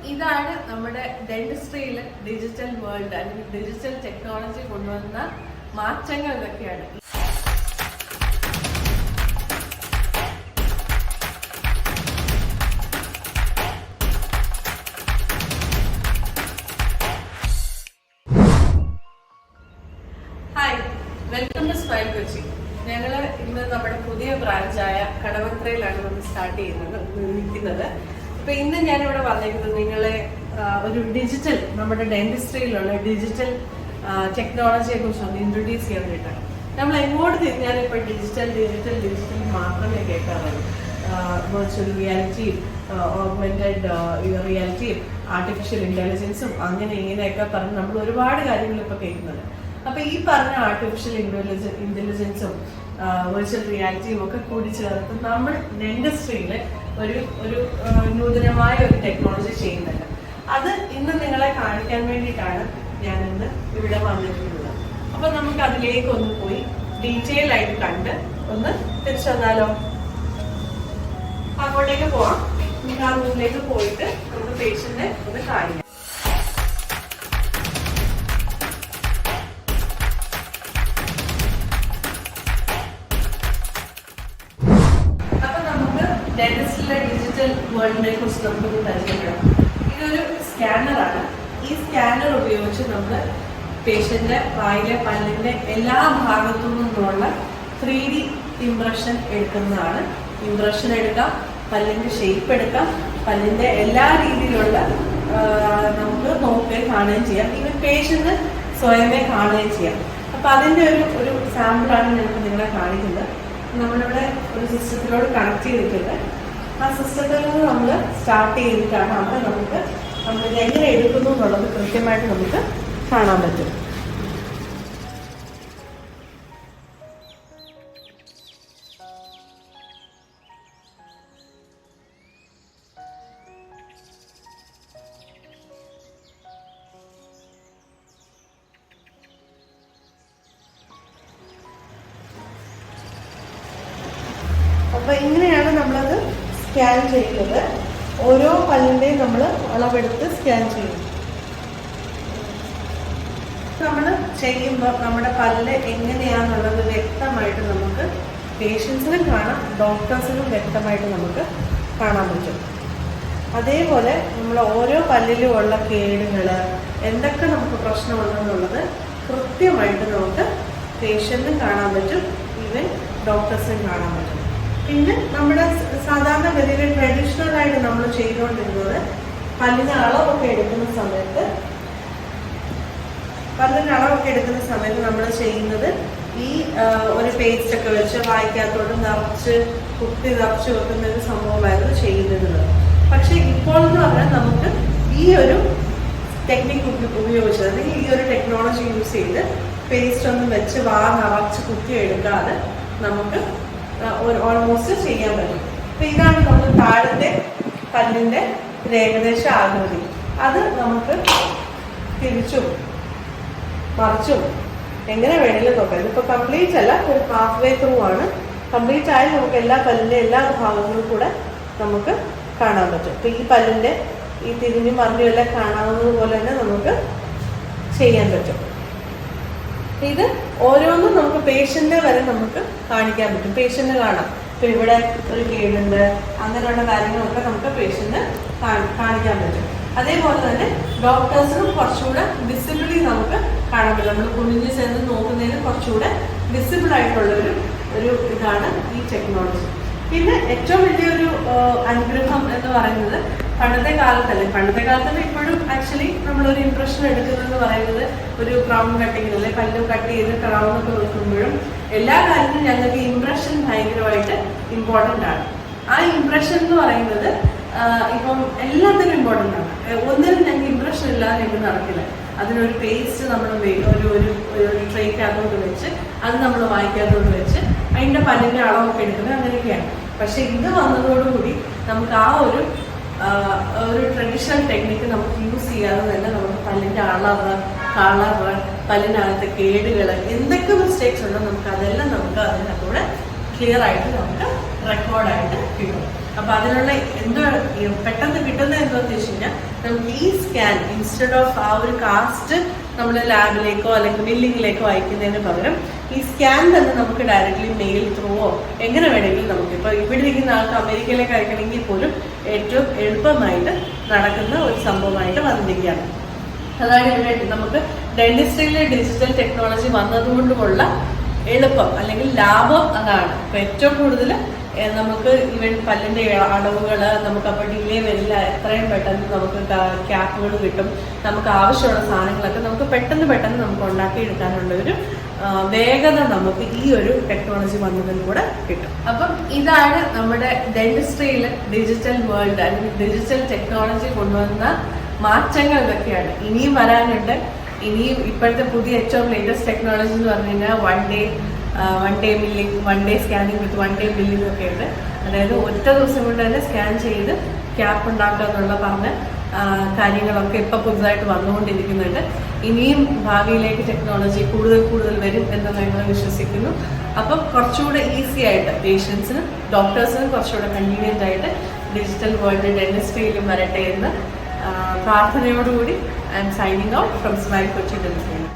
ഇതാണ് നമ്മുടെ ഡെന്റിസ്ട്രിയിൽ ഡിജിറ്റൽ വേൾഡ് അല്ലെങ്കിൽ ഡിജിറ്റൽ ടെക്നോളജി കൊണ്ടുവന്ന മാറ്റങ്ങൾ ഇതൊക്കെയാണ്. Hi, welcome to smile Kochi. ഞങ്ങൾ ഇന്ന് നമ്മുടെ പുതിയ ബ്രാഞ്ചായ കടവന്ത്രയിലാണ് നമ്മൾ സ്റ്റാർട്ട് നിൽക്കുന്നത്. അപ്പൊ ഇന്ന് ഞാനിവിടെ വന്നിരിക്കുന്നത് നിങ്ങളെ ഒരു ഡിജിറ്റൽ നമ്മുടെ ഡെന്റിസ്ട്രിയിലുള്ള ഡിജിറ്റൽ ടെക്നോളജിയെ കുറിച്ച് ഒന്ന് ഇൻട്രൊഡ്യൂസ് ചെയ്യാൻ വേണ്ടിയിട്ടാണ്. നമ്മൾ എങ്ങോട്ട് തിരിഞ്ഞാലും ഇപ്പൊ ഡിജിറ്റൽ മാത്രമേ കേൾക്കാറുള്ളൂ. വെർച്വൽ റിയാലിറ്റിയും ഓഗ്മെന്റഡ് റിയാലിറ്റിയും ആർട്ടിഫിഷ്യൽ ഇന്റലിജൻസും അങ്ങനെ ഇങ്ങനെയൊക്കെ പറഞ്ഞ് നമ്മൾ ഒരുപാട് കാര്യങ്ങൾ ഇപ്പൊ കേൾക്കുന്നുണ്ട്. അപ്പൊ ഈ പറഞ്ഞ ആർട്ടിഫിഷ്യൽ ഇന്റലിജൻസും വെർച്വൽ റിയാലിറ്റിയും ഒക്കെ കൂടി ചേർത്ത് നമ്മൾ ഡെന്റിസ്ട്രിയിൽ ഒരു നൂതനമായ ഒരു ടെക്നോളജി ചെയ്യുന്നുണ്ട്. അത് ഇന്ന് നിങ്ങളെ കാണിക്കാൻ വേണ്ടിയിട്ടാണ് ഞാൻ ഇന്ന് ഇവിടെ വന്നിരിക്കുന്നത്. അപ്പൊ നമുക്ക് അതിലേക്ക് ഒന്ന് പോയി ഡീറ്റെയിൽ ആയിട്ട് കണ്ട് ഒന്ന് തിരിച്ചു വന്നാലോ? അങ്ങോട്ടേക്ക് പോവാം. നമുക്ക് ആ റൂമിലേക്ക് പോയിട്ട് നമുക്ക് പേഷ്യന്റിനെ ഒന്ന് കാണിക്കാം. ഡെന്റിസ്റ്റിലെ ഡിജിറ്റൽ വേൾഡിനെ കുറിച്ച് നമുക്കൊന്ന് പരിചയപ്പെടാം. ഇതൊരു സ്കാനറാണ്. ഈ സ്കാനർ ഉപയോഗിച്ച് നമ്മൾ പേഷ്യന്റെ വായിലെ പല്ലിന്റെ എല്ലാ ഭാഗത്തു നിന്നുള്ള 3D ഇംപ്രഷൻ എടുക്കുന്നതാണ്. ഇംപ്രഷൻ എടുക്കാം, പല്ലിന്റെ ഷേപ്പ് എടുക്കാം, പല്ലിന്റെ എല്ലാ രീതിയിലുള്ള നമുക്ക് നോക്കുകയും കാണുകയും ചെയ്യാം. ഇവൻ പേഷ്യന്റ് സ്വയമേ കാണുകയും ചെയ്യാം. അപ്പൊ അതിന്റെ ഒരു സാമ്പിളാണ് ഞങ്ങൾക്ക് നിങ്ങളെ കാണിക്കുന്നത്. നമ്മളിവിടെ ഒരു സിസ്റ്റത്തിലോട് കണക്ട് ചെയ്തിട്ടുണ്ട്. ആ സിസ്റ്റത്തിൽ നിന്ന് നമ്മൾ സ്റ്റാർട്ട് ചെയ്തിട്ടാണ് അവിടെ നമ്മളിത് എങ്ങനെ എടുക്കുന്നു എന്നുള്ളത് കൃത്യമായിട്ട് നമുക്ക് കാണാൻ പറ്റും. അപ്പൊ ഇങ്ങനെയാണ് നമ്മളത് സ്കാൻ ചെയ്യുന്നത്. ഓരോ പല്ലിന്റെയും നമ്മൾ അളവെടുത്ത് സ്കാൻ ചെയ്യും. നമ്മൾ ചെയ്യുമ്പോൾ നമ്മുടെ പല്ല് എങ്ങനെയാണെന്നുള്ളത് വ്യക്തമായിട്ട് നമുക്ക് പേഷ്യൻസിനും കാണാം, ഡോക്ടേഴ്സിനും വ്യക്തമായിട്ട് നമുക്ക് കാണാൻ പറ്റും. അതേപോലെ നമ്മൾ ഓരോ പല്ലിലും ഉള്ള കേടുകൾ എന്തൊക്കെ നമുക്ക് പ്രശ്നമുണ്ടെന്നുള്ളത് കൃത്യമായിട്ട് നമുക്ക് പേഷ്യന്റിനും കാണാൻ പറ്റും, ഈവൻ ഡോക്ടേഴ്സിനും കാണാൻ പറ്റും. പിന്നെ നമ്മുടെ സാധാരണ ഗതിയിൽ ട്രഡീഷണൽ ആയിട്ട് നമ്മൾ ചെയ്തുകൊണ്ടിരുന്നത് പല്ലിന് അളവൊക്കെ എടുക്കുന്ന സമയത്ത് നമ്മൾ ചെയ്യുന്നത് ഈ ഒരു പേസ്റ്റ് ഒക്കെ വെച്ച് വായിക്കകത്തോട്ട് കുത്തി നിറച്ച് വെക്കുന്ന ഒരു സംഭവമായിരുന്നു ചെയ്തിരുന്നത്. പക്ഷെ ഇപ്പോൾ എന്ന് പറഞ്ഞാൽ നമുക്ക് ഈ ഒരു ടെക്നിക്ക് ഉപയോഗിച്ചത്, അല്ലെങ്കിൽ ഈ ഒരു ടെക്നോളജി യൂസ് ചെയ്ത് പേസ്റ്റ് ഒന്നും വെച്ച് നിറച്ച് കുത്തി എടുക്കാതെ നമുക്ക് ഓൾമോസ്റ്റ് ചെയ്യാൻ പറ്റും. അപ്പൊ ഇതാണ് നമ്മൾ താഴത്തെ പല്ലിന്റെ ഏകദേശ ആകൃതി. അത് നമുക്ക് തിരിച്ചും മറിച്ചും എങ്ങനെ വേണമെങ്കിലും നോക്കാം. ഇതിപ്പോ കംപ്ലീറ്റ് അല്ല, ഒരു ഹാഫ് വേ ത്രൂ ആണ്. കംപ്ലീറ്റ് ആയാലും നമുക്ക് എല്ലാ പല്ലിന്റെ എല്ലാ ഭാഗങ്ങളും കൂടെ നമുക്ക് കാണാൻ പറ്റും. അപ്പൊ ഈ പല്ലിന്റെ ഈ തിരിഞ്ഞും മറിഞ്ഞും എല്ലാം കാണാവുന്നത് പോലെ തന്നെ നമുക്ക് ചെയ്യാൻ പറ്റും. ഇത് ഓരോന്നും നമുക്ക് പേഷ്യന്റിനെ വരെ നമുക്ക് കാണിക്കാൻ പറ്റും. പേഷ്യന്റ് കാണാം, ഇപ്പൊ ഇവിടെ ഒരു കേടുണ്ട്, അങ്ങനെയുള്ള കാര്യങ്ങളൊക്കെ നമുക്ക് പേഷ്യന്റ് കാണിക്കാൻ പറ്റും. അതേപോലെ തന്നെ ഡോക്ടേഴ്സിനും കുറച്ചുകൂടെ വിസിബിളി നമുക്ക് കാണാൻ പറ്റും. നമ്മൾ കുനിഞ്ഞ് ചേർന്ന് നോക്കുന്നതിന് കുറച്ചുകൂടെ വിസിബിൾ ആയിട്ടുള്ള ഒരു ഇതാണ് ഈ ടെക്നോളജി. പിന്നെ ഏറ്റവും വലിയൊരു അനുഗ്രഹം എന്ന് പറയുന്നത് പണ്ടത്തെ കാലത്തല്ല ഇപ്പോഴും ആക്ച്വലി നമ്മളൊരു ഇംപ്രഷൻ എടുക്കുന്നതെന്ന് പറയുന്നത് ഒരു ക്രൗൺ കട്ടിങ് അല്ലെ പല്ല് കട്ട് ചെയ്ത് ക്രൗണൊക്കെ വെക്കുമ്പോഴും എല്ലാ കാര്യത്തിലും ഞങ്ങൾക്ക് ഇംപ്രഷൻ ഭയങ്കരമായിട്ട് ഇമ്പോർട്ടൻ്റ് ആണ്. ആ ഇംപ്രഷൻ എന്ന് പറയുന്നത് ഇപ്പം എല്ലാത്തിനും ഇമ്പോർട്ടൻ്റ് ആണ്. ഒന്നിനും ഞങ്ങൾക്ക് ഇംപ്രഷൻ ഇല്ലാതെ എങ്ങും നടക്കില്ല. അതിനൊരു പേസ്റ്റ് നമ്മൾ ഒരു ട്രേക്കകത്തോട്ട് വെച്ച് അത് നമ്മൾ വായിക്കകത്തോട്ട് വെച്ച് അതിൻ്റെ പല്ലിൻ്റെ അളവൊക്കെ എടുക്കുന്നത് അങ്ങനെയൊക്കെയാണ്. പക്ഷെ ഇത് വന്നതോടുകൂടി നമുക്ക് ആ ഒരു ട്രഡീഷണൽ ടെക്നിക്ക് നമുക്ക് യൂസ് ചെയ്യാതെ തന്നെ നമുക്ക് പല്ലിൻ്റെ കളറ് പല്ലിനകത്തെ കേടുകൾ എന്തൊക്കെ മിസ്റ്റേക്സ് ഉണ്ടോ നമുക്ക് അതെല്ലാം നമുക്ക് അതിനകത്തൂടെ ക്ലിയർ ആയിട്ട് നമുക്ക് റെക്കോർഡായിട്ട് കിട്ടും. അപ്പൊ അതിനുള്ള എന്തോ പെട്ടെന്ന് കിട്ടുന്ന എന്താന്ന് വെച്ച് കഴിഞ്ഞാൽ നമുക്ക് ഈ സ്കാൻ ഇൻസ്റ്റെഡ് ഓഫ് ആ ഒരു കാസ്റ്റ് നമ്മൾ ലാബിലേക്കോ അല്ലെങ്കിൽ ബില്ലിങ്ങിലേക്കോ അയക്കുന്നതിന് പകരം ഈ സ്കാൻ തന്നെ നമുക്ക് ഡയറക്റ്റ്ലി മെയിൽ ത്രൂവോ എങ്ങനെ വേണമെങ്കിലും നമുക്ക് ഇപ്പൊ ഇവിടെ ഇരിക്കുന്ന ആൾക്ക് അമേരിക്കയിലേക്ക് അയക്കണമെങ്കിൽ പോലും ഏറ്റവും എളുപ്പമായിട്ട് നടക്കുന്ന ഒരു സംഭവമായിട്ട് വന്നിരിക്കുകയാണ്. അതാണ് ഇവിടെ നമുക്ക് ഡെന്റിസ്ട്രിയിലെ ഡിജിറ്റൽ ടെക്നോളജി വന്നതുകൊണ്ടുമുള്ള എളുപ്പം അല്ലെങ്കിൽ ലാഭം അതാണ്. ഇപ്പൊ ഏറ്റവും കൂടുതൽ നമുക്ക് ഈവൻ പല്ലിന്റെ അളവുകൾ നമുക്ക് അപ്പോൾ ഡിലേ വരില്ല, എത്രയും പെട്ടെന്ന് നമുക്ക് ക്യാപ്പുകൾ കിട്ടും, നമുക്ക് ആവശ്യമുള്ള സാധനങ്ങളൊക്കെ നമുക്ക് പെട്ടെന്ന് നമുക്ക് ഉണ്ടാക്കിയെടുക്കാനുള്ള ഒരു വേഗത നമുക്ക് ഈ ഒരു ടെക്നോളജി വന്നതിൽ കൂടെ കിട്ടും. അപ്പം ഇതാണ് നമ്മുടെ ഡെന്റിസ്ട്രിയിൽ ഡിജിറ്റൽ വേൾഡ് അല്ലെങ്കിൽ ഡിജിറ്റൽ ടെക്നോളജി കൊണ്ടുവന്ന മാറ്റങ്ങൾ ഇതൊക്കെയാണ്. ഇനിയും വരാനുണ്ട്. ഇനിയും ഇപ്പോഴത്തെ പുതിയ ഏറ്റവും ലേറ്റസ്റ്റ് ടെക്നോളജി എന്ന് പറഞ്ഞു കഴിഞ്ഞാൽ one day billing, one day scanning with one day billing ഒക്കെ ഉണ്ട്. അതായത് ഒറ്റ ദിവസം കൊണ്ട് തന്നെ സ്കാൻ ചെയ്ത് ക്യാപ്പ് ഉണ്ടാക്കുക എന്നുള്ള പറഞ്ഞ കാര്യങ്ങളൊക്കെ ഇപ്പൊ പുതുതായിട്ട് വന്നുകൊണ്ടിരിക്കുന്നുണ്ട്. ഇനിയും ഭാവിയിലേക്ക് ടെക്നോളജി കൂടുതൽ വരും എന്ന് ഞങ്ങൾ വിശ്വസിക്കുന്നു. അപ്പം കുറച്ചുകൂടെ ഈസി ആയിട്ട് പേഷ്യൻസിനും ഡോക്ടേഴ്സിനും കുറച്ചുകൂടെ കൺവീനിയന്റ് ആയിട്ട് ഡിജിറ്റൽ വേൾഡ് ഡെന്റിസ്ട്രിയിലും വരട്ടെ എന്ന് പ്രാർത്ഥനയോടുകൂടി I M signing out from smile Kochi dentistry.